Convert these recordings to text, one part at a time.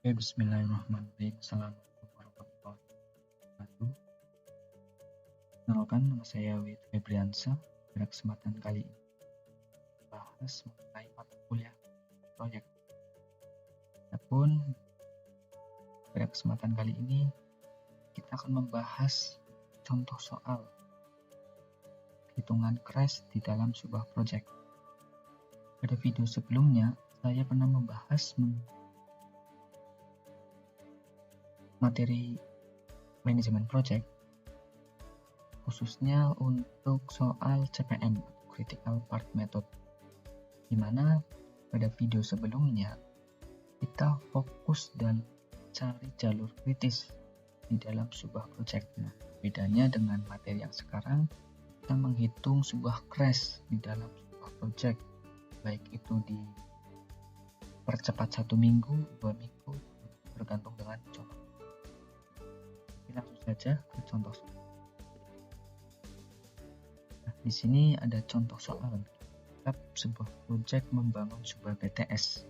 Bismillahirrahmanirrahim. Assalamualaikum warahmatullahi wabarakatuh. Kenalkan, nama saya Wid Febriansa. Pada kesempatan kali ini bahas mengenai mata kuliah proyek. Adapun pada kesempatan kali ini kita akan membahas contoh soal hitungan crash di dalam sebuah proyek. Pada video sebelumnya saya pernah membahas materi manajemen project, khususnya untuk soal CPM, Critical Path Method, di mana pada video sebelumnya kita fokus dan cari jalur kritis di dalam sebuah project. Nah, bedanya dengan materi yang sekarang, kita menghitung sebuah crash di dalam sebuah project, baik itu di percepat 1 minggu, 2 minggu, bergantung dengan contoh. Langsung saja ke contoh soal. Nah, di sini ada contoh soal. Sebuah proyek membangun sebuah BTS,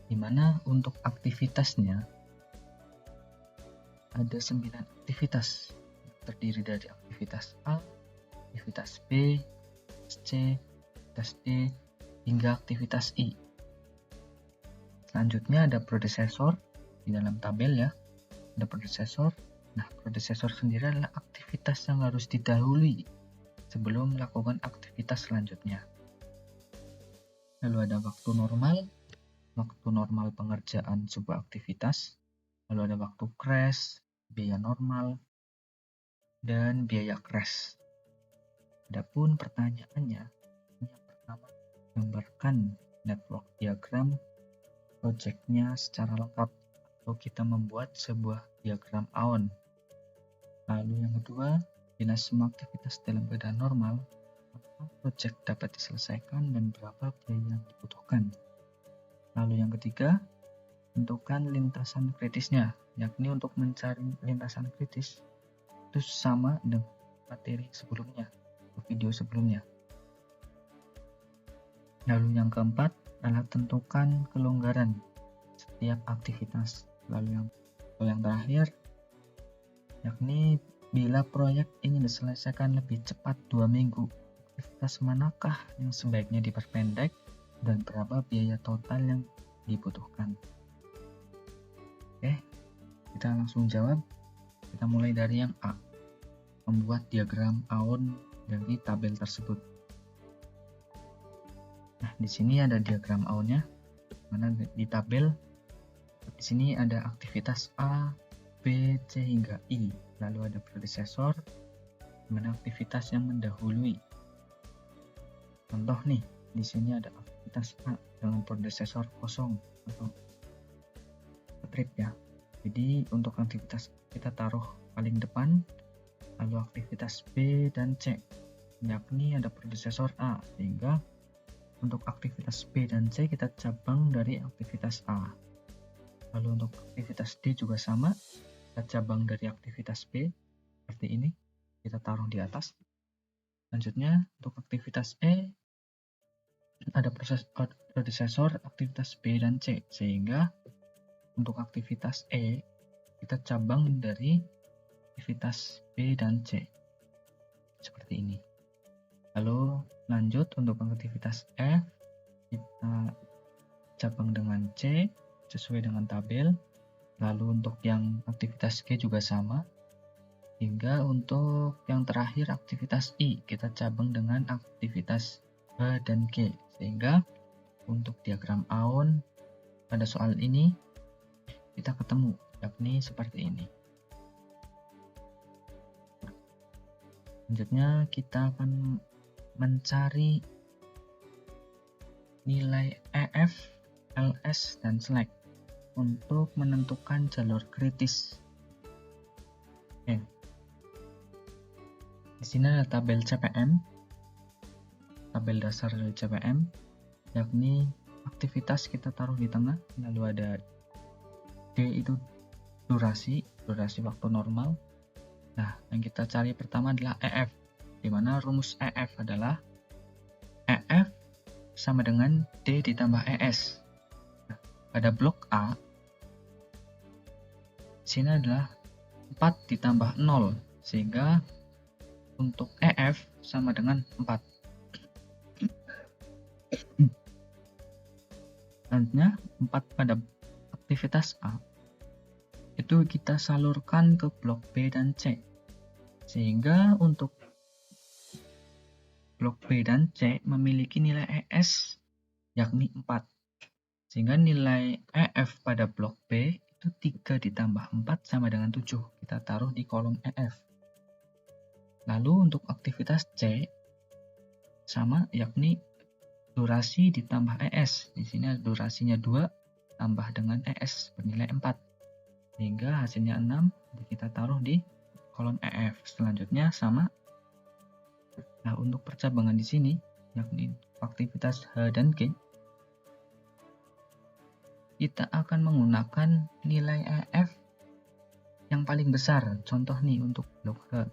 di mana untuk aktivitasnya ada 9 aktivitas, terdiri dari aktivitas A, aktivitas B, aktivitas C, aktivitas D, hingga aktivitas I. Selanjutnya ada predecessor di dalam tabel ya, ada predecessor. Nah, predecessor sendiri adalah aktivitas yang harus didahului sebelum melakukan aktivitas selanjutnya. Lalu ada waktu normal pengerjaan sebuah aktivitas. Lalu ada waktu crash, biaya normal, dan biaya crash. Adapun pertanyaannya, yang pertama, gambarkan network diagram project-nya secara lengkap, atau kita membuat sebuah diagram AON. Lalu yang kedua, bila semua aktivitas dalam keadaan normal, maka proyek dapat diselesaikan dan berapa biaya yang dibutuhkan. Lalu yang ketiga, tentukan lintasan kritisnya, yakni untuk mencari lintasan kritis itu sama dengan materi sebelumnya, video sebelumnya. Lalu yang keempat adalah tentukan kelonggaran setiap aktivitas. Lalu yang terakhir, yakni bila proyek ingin diselesaikan lebih cepat 2 minggu, aktivitas manakah yang sebaiknya diperpendek dan berapa biaya total yang dibutuhkan. Oke, kita langsung jawab. Kita mulai dari yang A, membuat diagram AON dari tabel tersebut. Nah, di sini ada diagram AON-nya, mana di tabel. Di sini ada aktivitas A, B, C hingga I. Lalu ada predecessor, di mana aktivitas yang mendahului. Contoh nih, di sini ada aktivitas A dengan predecessor kosong atau strip ya. Jadi untuk aktivitas kita taruh paling depan, lalu aktivitas B dan C, yakni ada predecessor A, sehingga untuk aktivitas B dan C kita cabang dari aktivitas A. Lalu untuk aktivitas D juga sama, kita cabang dari aktivitas B, seperti ini, kita taruh di atas. Selanjutnya untuk aktivitas E, ada predecessor aktivitas B dan C, sehingga untuk aktivitas E, kita cabang dari aktivitas B dan C, seperti ini. Lalu lanjut untuk aktivitas F, kita cabang dengan C, sesuai dengan tabel. Lalu untuk yang aktivitas G juga sama. Hingga untuk yang terakhir aktivitas I, kita cabang dengan aktivitas H dan G. Sehingga untuk diagram AON pada soal ini kita ketemu, yakni seperti ini. Selanjutnya kita akan mencari nilai EF, LS, dan slack untuk menentukan jalur kritis. Oke. Di sini ada tabel CPM, tabel dasar dari CPM, yakni aktivitas kita taruh di tengah. Lalu ada D itu durasi waktu normal. Nah, yang kita cari pertama adalah EF, di mana rumus EF adalah EF sama dengan D ditambah ES. Nah, pada blok A sini adalah 4 ditambah 0, sehingga untuk EF sama dengan 4. Selanjutnya 4 pada aktivitas A itu kita salurkan ke blok B dan C, sehingga untuk blok B dan C memiliki nilai ES yakni 4, sehingga nilai EF pada blok B itu 3 ditambah 4 sama dengan 7, kita taruh di kolom EF. Lalu untuk aktivitas C sama, yakni durasi ditambah ES. Di sini durasinya 2 tambah dengan ES bernilai 4, sehingga hasilnya 6, kita taruh di kolom EF. Selanjutnya sama. Nah, untuk percabangan di sini yakni aktivitas H dan G, kita akan menggunakan nilai EF yang paling besar. Contoh nih untuk blok H.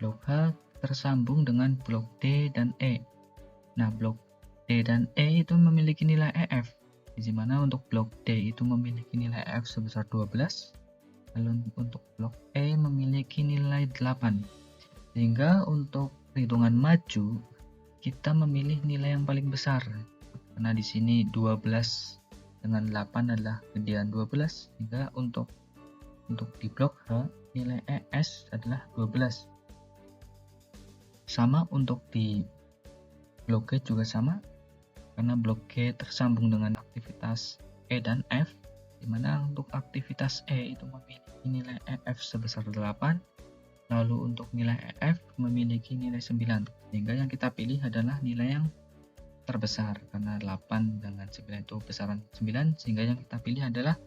Blok H tersambung dengan blok D dan E. Nah, blok D dan E itu memiliki nilai EF, di mana untuk blok D itu memiliki nilai EF sebesar 12, lalu untuk blok E memiliki nilai 8. Sehingga untuk perhitungan maju, kita memilih nilai yang paling besar. Karena di sini 12 dengan 8 adalah gedean 12, sehingga untuk di blok H nilai ES adalah 12. Sama untuk di blok G juga sama, karena blok G tersambung dengan aktivitas E dan F, di mana untuk aktivitas E itu memiliki nilai EF sebesar 8, lalu untuk nilai EF memiliki nilai 9, sehingga yang kita pilih adalah nilai yang terbesar, karena 8 dengan 9 itu besaran 9, sehingga yang kita pilih adalah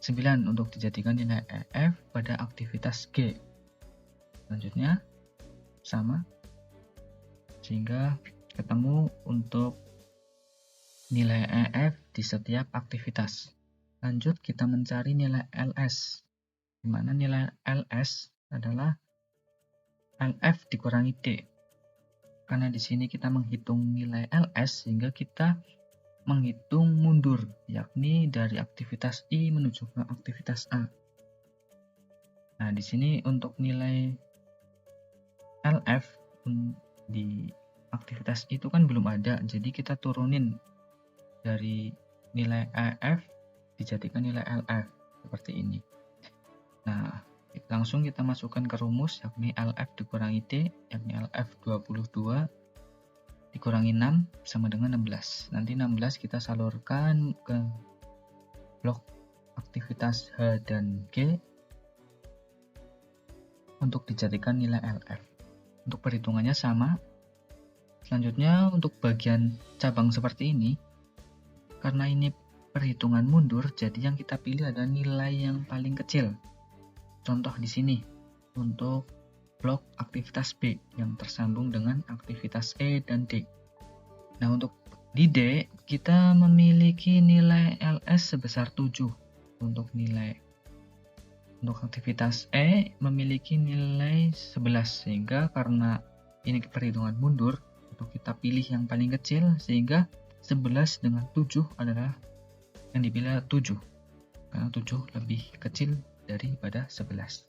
9 untuk dijadikan nilai EF pada aktivitas G. Selanjutnya sama, sehingga ketemu untuk nilai EF di setiap aktivitas. Lanjut kita mencari nilai LS, di mana nilai LS adalah LF dikurangi D. Karena di sini kita menghitung nilai LS, sehingga kita menghitung mundur, yakni dari aktivitas I menuju ke aktivitas A. Nah, di sini untuk nilai LF di aktivitas itu kan belum ada, jadi kita turunin dari nilai EF dijadikan nilai LF seperti ini. Nah, langsung kita masukkan ke rumus, yakni LF dikurangi D, yakni LF 22 dikurangi 6 sama dengan 16. Nanti 16 kita salurkan ke blok aktivitas H dan G untuk dijadikan nilai LF. Untuk perhitungannya sama. Selanjutnya untuk bagian cabang seperti ini, karena ini perhitungan mundur, jadi yang kita pilih adalah nilai yang paling kecil. Contoh di sini untuk blok aktivitas B yang tersambung dengan aktivitas E dan D. Nah, untuk di D kita memiliki nilai LS sebesar 7. Untuk aktivitas E memiliki nilai 11, sehingga karena ini perhitungan mundur, untuk kita pilih yang paling kecil, sehingga 11 dengan 7 adalah yang dipilih 7, karena 7 lebih kecil daripada 11.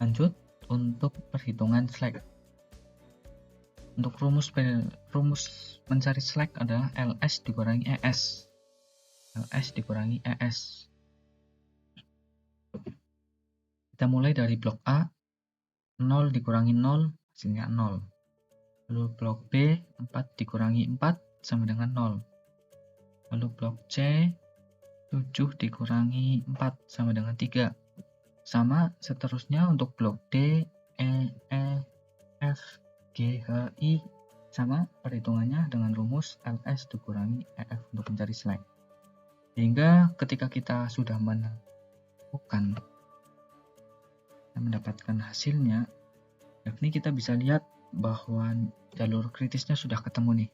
Lanjut untuk perhitungan slack. Untuk rumus mencari slack adalah LS dikurangi ES. LS dikurangi ES. Kita mulai dari blok A, 0 dikurangi 0 hasilnya 0. Lalu blok B, 4 dikurangi 4 sama dengan 0. Lalu blok C, 7 dikurangi 4 sama dengan 3. Sama seterusnya untuk blok D, E, F, G, H, I. Sama perhitungannya dengan rumus LS dikurangi EF untuk mencari slack. Sehingga ketika kita sudah mendapatkan hasilnya, yakni kita bisa lihat bahwa jalur kritisnya sudah ketemu nih,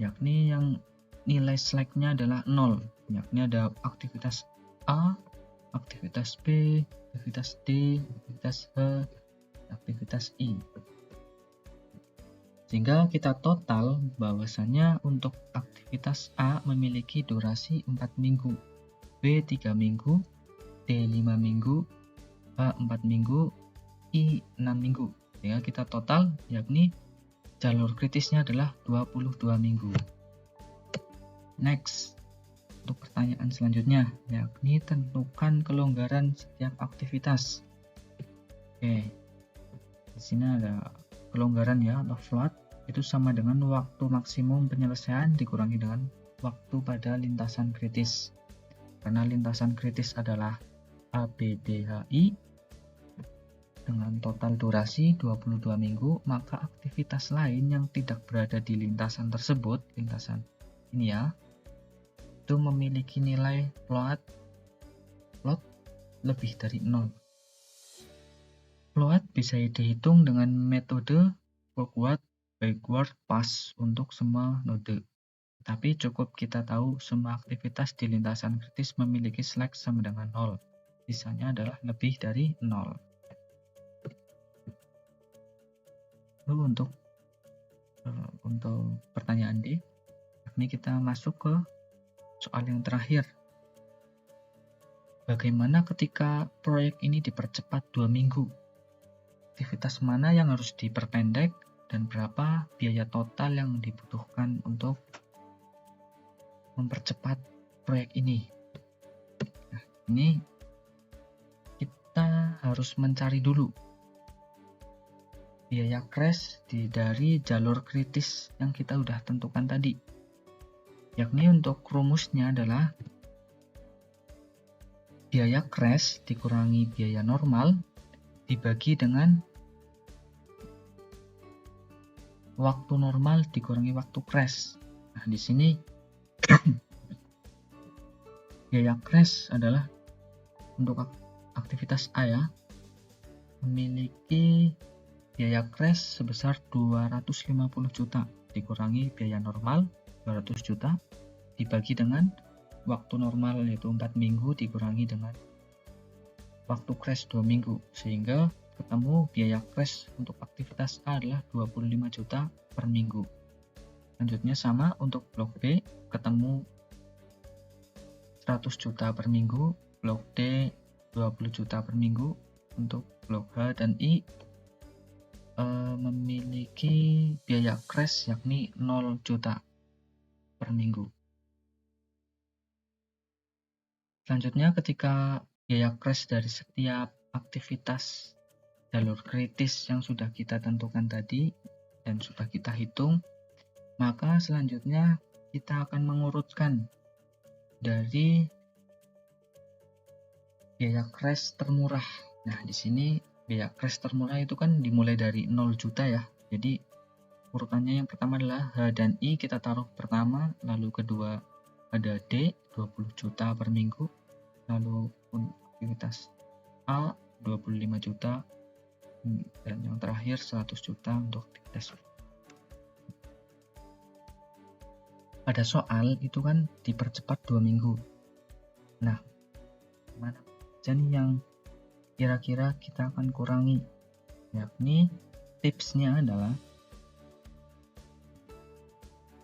yakni yang nilai slacknya adalah 0, yakni ada aktivitas A, aktivitas B, aktivitas D, aktivitas H, aktivitas I. Sehingga kita total bahwasanya untuk aktivitas A memiliki durasi 4 minggu, B 3 minggu, D 5 minggu, H 4 minggu, I 6 minggu. Sehingga kita total yakni jalur kritisnya adalah 22 minggu. Next, untuk pertanyaan selanjutnya yakni tentukan kelonggaran setiap aktivitas. Oke. Di sini ada kelonggaran ya, atau float, itu sama dengan waktu maksimum penyelesaian dikurangi dengan waktu pada lintasan kritis. Karena lintasan kritis adalah ABDHI dengan total durasi 22 minggu, maka aktivitas lain yang tidak berada di lintasan tersebut, lintasan ini ya, itu memiliki nilai float lebih dari 0. Float bisa dihitung dengan metode forward, backward, pass untuk semua node. Tapi cukup kita tahu semua aktivitas di lintasan kritis memiliki slack sama dengan 0. Sisanya adalah lebih dari 0. Lalu untuk pertanyaan D, ini kita masuk ke soal yang terakhir. Bagaimana ketika proyek ini dipercepat 2 minggu? Aktivitas mana yang harus diperpendek dan berapa biaya total yang dibutuhkan untuk mempercepat proyek ini? Nah, ini kita harus mencari dulu biaya crash dari jalur kritis yang kita udah tentukan tadi. Yakni untuk rumusnya adalah biaya crash dikurangi biaya normal dibagi dengan waktu normal dikurangi waktu crash. Nah, di sini biaya crash adalah untuk aktivitas A ya, memiliki biaya crash sebesar 250 juta dikurangi biaya normal 200 juta dibagi dengan waktu normal yaitu 4 minggu dikurangi dengan waktu crash 2 minggu, sehingga ketemu biaya crash untuk aktivitas A adalah 25 juta per minggu. Selanjutnya sama untuk blok B, ketemu 100 juta per minggu, blok D 20 juta per minggu, untuk blok H dan I memiliki biaya crash yakni 0 juta per minggu. Selanjutnya ketika biaya crash dari setiap aktivitas jalur kritis yang sudah kita tentukan tadi dan sudah kita hitung, maka selanjutnya kita akan mengurutkan dari biaya crash termurah. Nah, di sini biaya crash termurah itu kan dimulai dari 0 juta ya. Jadi urutannya yang pertama adalah H dan I kita taruh pertama, lalu kedua ada D 20 juta per minggu, lalu aktivitas A 25 juta, dan yang terakhir 100 juta untuk aktivitas. Pada soal itu kan dipercepat 2 minggu. Nah, mana aja nih yang kira-kira kita akan kurangi? Yakni tipsnya adalah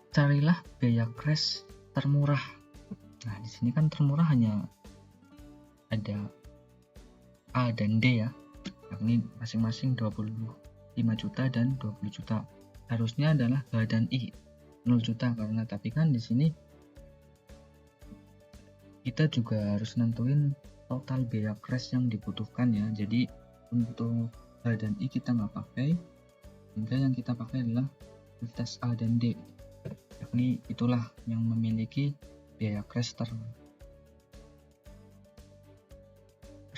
carilah biaya crash termurah. Nah, di sini kan termurah hanya ada A dan D ya, yakni masing-masing 25 juta dan 20 juta. Harusnya adalah H dan I 0 juta karena tapi kan di sini kita juga harus nentuin total biaya crash yang dibutuhkan ya. Jadi untuk H dan I kita nggak pakai, sehingga yang kita pakai adalah aktivitas A dan D, yakni itulah yang memiliki biaya crash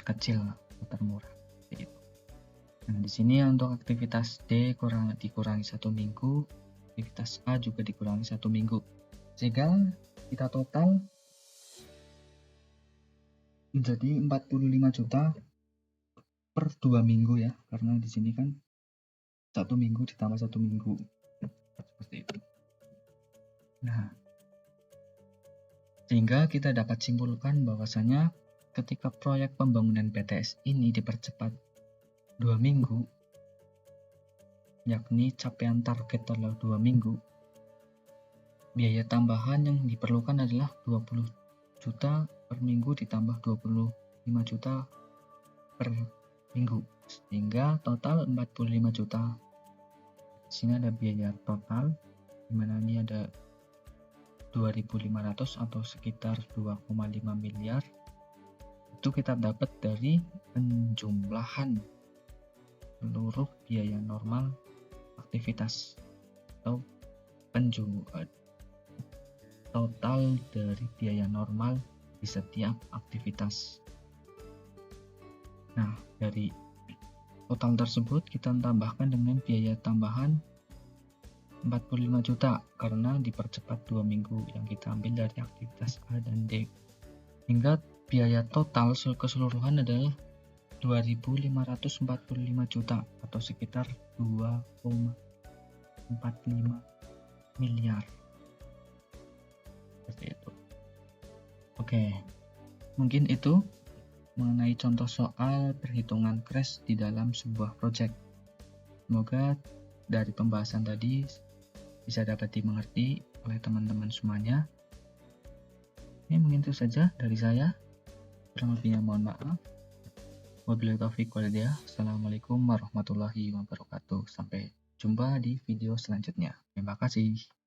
terkecil atau termurah. Nah, di sini untuk aktivitas D dikurangi 1 minggu, aktivitas A juga dikurangi 1 minggu, sehingga kita total menjadi 45 juta per 2 minggu ya, karena di sini kan 1 minggu ditambah 1 minggu seperti itu. Nah, sehingga kita dapat simpulkan bahwasanya ketika proyek pembangunan BTS ini dipercepat 2 minggu, yakni capaian target dalam 2 minggu, biaya tambahan yang diperlukan adalah 20 juta per minggu ditambah 25 juta per minggu, sehingga total 45 juta. Di sini ada biaya total, dimana ini ada 2.500 atau sekitar 2,5 miliar. Itu kita dapat dari penjumlahan seluruh biaya normal aktivitas atau total dari biaya normal di setiap aktivitas. Nah, dari total tersebut kita tambahkan dengan biaya tambahan 45 juta karena dipercepat 2 minggu yang kita ambil dari aktivitas A dan D, hingga biaya total keseluruhan adalah 2.545 juta atau sekitar 2,45 miliar. Seperti itu. Oke, mungkin itu mengenai contoh soal perhitungan crash di dalam sebuah project. Semoga dari pembahasan tadi bisa dapat dimengerti oleh teman-teman semuanya. Ini mungkin itu saja dari saya. Kurang lebihnya mohon maaf. Wabillahi taufiq walhidayah. Assalamualaikum warahmatullahi wabarakatuh. Sampai jumpa di video selanjutnya. Terima kasih.